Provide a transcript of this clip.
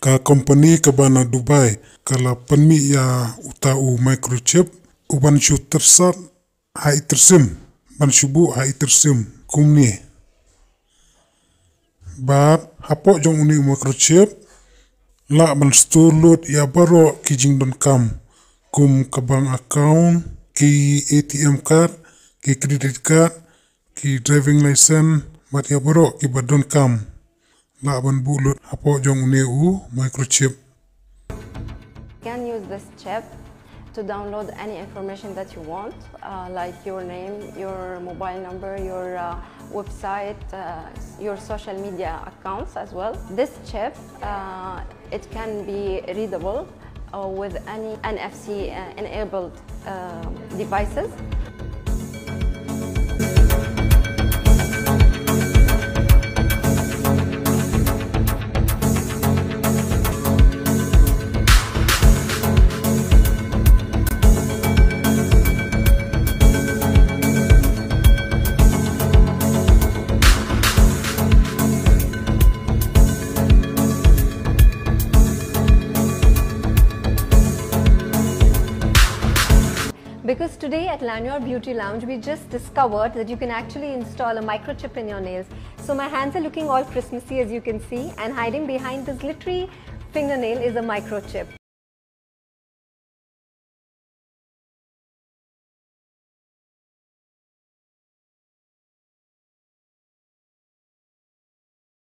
ka company ka bana Dubai kala panmi ya utau microchip uban shu tersat hai tyrsim ban shubu hai tyrsim kumni bat hapo jong uni microchip la ban store load ya baro ki jingdon kam kum kabang account ki ATM card ki credit card ki driving license bat ya baro ki badon kam la ban bulut hapo jong uni microchip. You can use this chip to download any information that you want, like your name, your mobile number, your website, your social media accounts as well. This chip, it can be readable with any NFC enabled devices. Because today at Lanyard Beauty Lounge, we just discovered that you can actually install a microchip in your nails. So my hands are looking all Christmassy, as you can see, and hiding behind this glittery fingernail is a microchip.